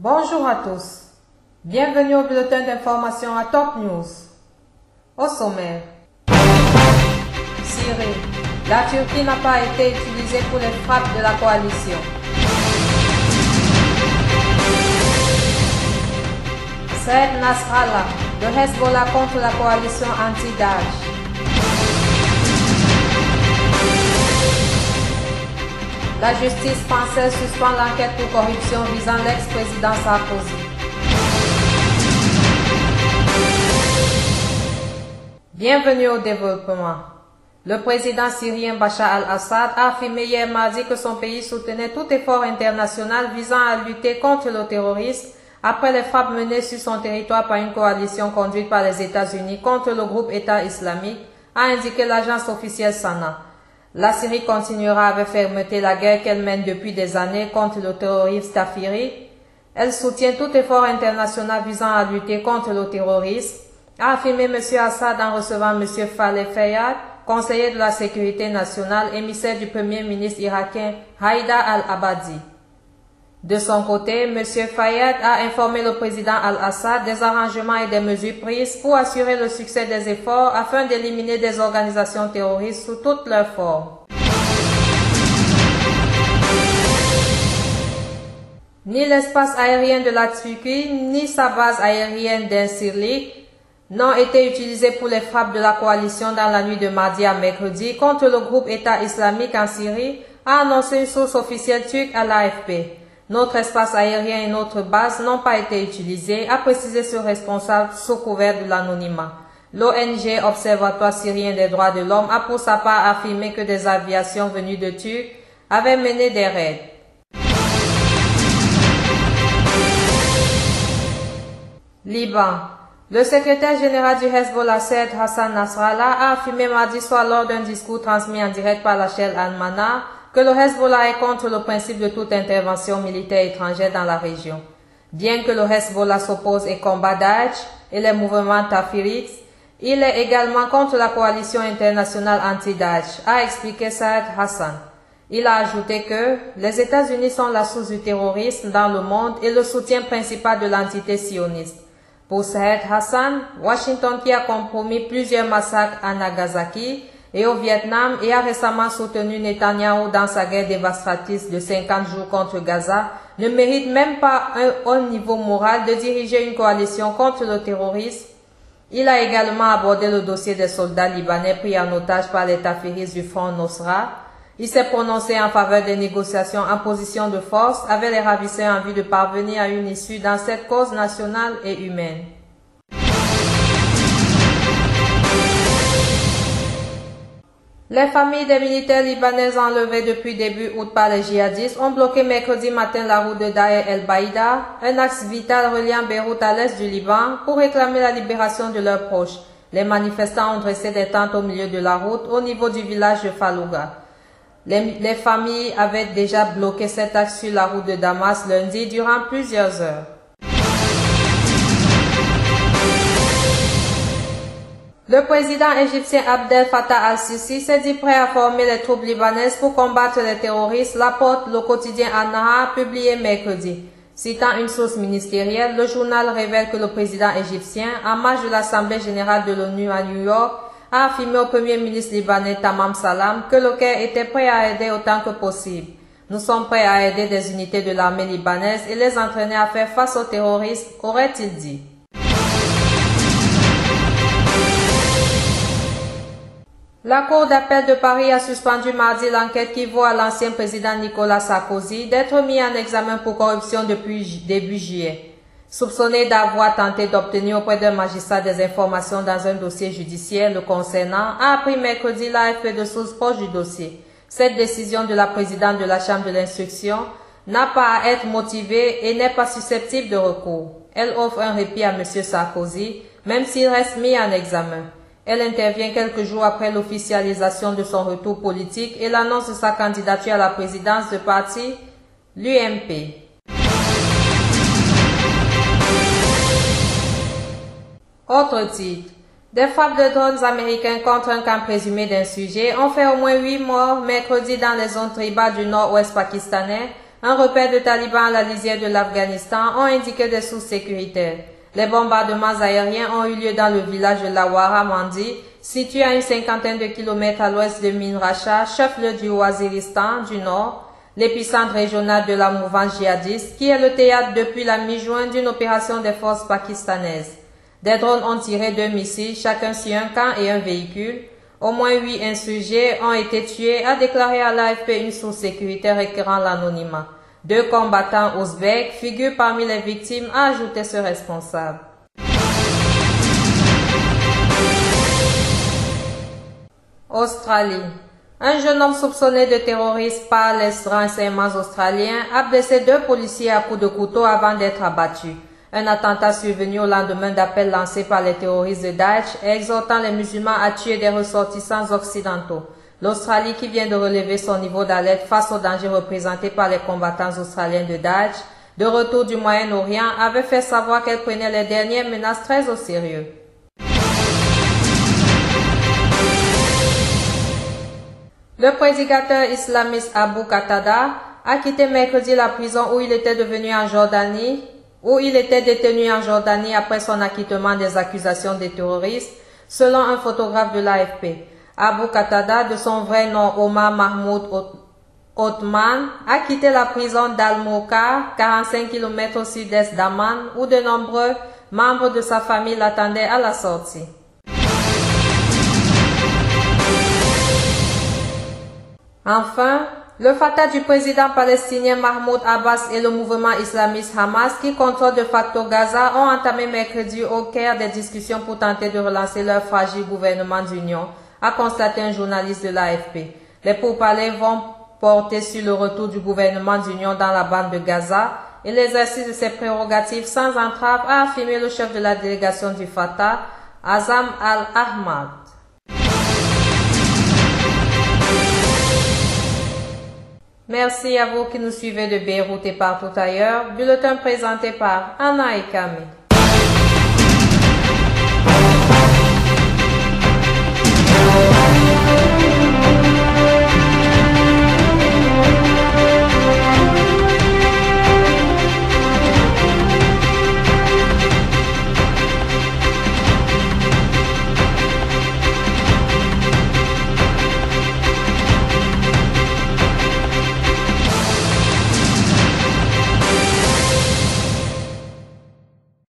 Bonjour à tous. Bienvenue au bulletin d'information à Top News. Au sommaire. Syrie. La Turquie n'a pas été utilisée pour les frappes de la coalition. Saïd Nasrallah, le Hezbollah contre la coalition anti-Daesh. La justice française suspend l'enquête pour corruption visant l'ex-président Sarkozy. Bienvenue au développement. Le président syrien Bachar al-Assad a affirmé hier mardi que son pays soutenait tout effort international visant à lutter contre le terrorisme après les frappes menées sur son territoire par une coalition conduite par les États-Unis contre le groupe État islamique, a indiqué l'agence officielle SANA. La Syrie continuera avec fermeté la guerre qu'elle mène depuis des années contre le terrorisme kafiri. Elle soutient tout effort international visant à lutter contre le terrorisme, a affirmé M. Assad en recevant M. Faleh Fayyad, conseiller de la sécurité nationale, émissaire du premier ministre irakien Haïdar al-Abadi. De son côté, M. Fayyad a informé le président al-Assad des arrangements et des mesures prises pour assurer le succès des efforts afin d'éliminer des organisations terroristes sous toutes leurs formes. Ni l'espace aérien de la Turquie, ni sa base aérienne d'Incirlik n'ont été utilisés pour les frappes de la coalition dans la nuit de mardi à mercredi contre le groupe État islamique en Syrie, a annoncé une source officielle turque à l'AFP. Notre espace aérien et notre base n'ont pas été utilisés, a précisé ce responsable sous couvert de l'anonymat. L'ONG Observatoire syrien des droits de l'homme a pour sa part affirmé que des aviations venues de Turquie avaient mené des raids. Liban. Le secrétaire général du Hezbollah, Saïd Hassan Nasrallah, a affirmé mardi soir lors d'un discours transmis en direct par la chaîne Al-Mana que le Hezbollah est contre le principe de toute intervention militaire étrangère dans la région. Bien que le Hezbollah s'oppose et combat Daesh et les mouvements tafirites, il est également contre la coalition internationale anti-Daesh, a expliqué Saïd Hassan. Il a ajouté que les États-Unis sont la source du terrorisme dans le monde et le soutien principal de l'entité sioniste. Pour Saïd Hassan, Washington, qui a compromis plusieurs massacres à Nagasaki et au Vietnam et a récemment soutenu Netanyahou dans sa guerre dévastatrice de 50 jours contre Gaza, ne mérite même pas un haut niveau moral de diriger une coalition contre le terrorisme. Il a également abordé le dossier des soldats libanais pris en otage par les tafiristes du Front Nosra. Il s'est prononcé en faveur des négociations en position de force avec les ravisseurs en vue de parvenir à une issue dans cette cause nationale et humaine. Les familles des militaires libanais enlevés depuis début août par les djihadistes ont bloqué mercredi matin la route de Daher el-Baïda, un axe vital reliant Beyrouth à l'est du Liban, pour réclamer la libération de leurs proches. Les manifestants ont dressé des tentes au milieu de la route au niveau du village de Fallouga. Les familles avaient déjà bloqué cet axe sur la route de Damas lundi durant plusieurs heures. Le président égyptien Abdel Fattah al-Sisi s'est dit prêt à former les troupes libanaises pour combattre les terroristes, rapporte le quotidien An-Nahar publié mercredi. Citant une source ministérielle, le journal révèle que le président égyptien, en marge de l'Assemblée générale de l'ONU à New York, a affirmé au premier ministre libanais Tamam Salam que le Caire était prêt à aider autant que possible. Nous sommes prêts à aider des unités de l'armée libanaise et les entraîner à faire face aux terroristes, aurait-il dit. La Cour d'appel de Paris a suspendu mardi l'enquête qui vaut à l'ancien président Nicolas Sarkozy d'être mis en examen pour corruption depuis début juillet. Soupçonné d'avoir tenté d'obtenir auprès d'un magistrat des informations dans un dossier judiciaire le concernant, a appris mercredi l'AFP de sources proches du dossier. Cette décision de la présidente de la Chambre de l'instruction n'a pas à être motivée et n'est pas susceptible de recours. Elle offre un répit à M. Sarkozy, même s'il reste mis en examen. Elle intervient quelques jours après l'officialisation de son retour politique et l'annonce de sa candidature à la présidence du parti, l'UMP. Autre titre. Des frappes de drones américains contre un camp présumé d'insurgés ont fait au moins 8 morts mercredi dans les zones tribales du nord-ouest pakistanais, Un repère de talibans à la lisière de l'Afghanistan ont indiqué des sources sécuritaires. Les bombardements aériens ont eu lieu dans le village de Lawara Mandi, situé à une cinquantaine de kilomètres à l'ouest de Minracha, chef-lieu du Waziristan du Nord, l'épicentre régional de la mouvance djihadiste, qui est le théâtre depuis la mi-juin d'une opération des forces pakistanaises. Des drones ont tiré 2 missiles, chacun sur un camp et un véhicule. Au moins 8 insurgés ont été tués, a déclaré à l'AFP une source sécuritaire requérant l'anonymat. 2 combattants ouzbeks figurent parmi les victimes, a ajouté ce responsable. Australie. Un jeune homme soupçonné de terrorisme par les renseignements australiens a blessé 2 policiers à coups de couteau avant d'être abattu. Un attentat survenu au lendemain d'appels lancés par les terroristes de Daesh exhortant les musulmans à tuer des ressortissants occidentaux. L'Australie, qui vient de relever son niveau d'alerte face aux dangers représentés par les combattants australiens de Daesh, de retour du Moyen-Orient, avait fait savoir qu'elle prenait les dernières menaces très au sérieux. Le prédicateur islamiste Abu Qatada a quitté mercredi la prison où il était détenu en Jordanie après son acquittement des accusations des terroristes, selon un photographe de l'AFP. Abu Qatada, de son vrai nom Omar Mahmoud Othman, a quitté la prison d'Al-Moukar, 45 km au sud-est d'Amman, où de nombreux membres de sa famille l'attendaient à la sortie. Enfin, le Fatah du président palestinien Mahmoud Abbas et le mouvement islamiste Hamas, qui contrôle de facto Gaza, ont entamé mercredi au Caire des discussions pour tenter de relancer leur fragile gouvernement d'union, a constaté un journaliste de l'AFP. Les pourparlers vont porter sur le retour du gouvernement d'union dans la bande de Gaza et l'exercice de ses prérogatives sans entrave, a affirmé le chef de la délégation du Fatah, Azam al-Ahmad. Merci à vous qui nous suivez de Beyrouth et partout ailleurs. Bulletin présenté par Anna Ekame.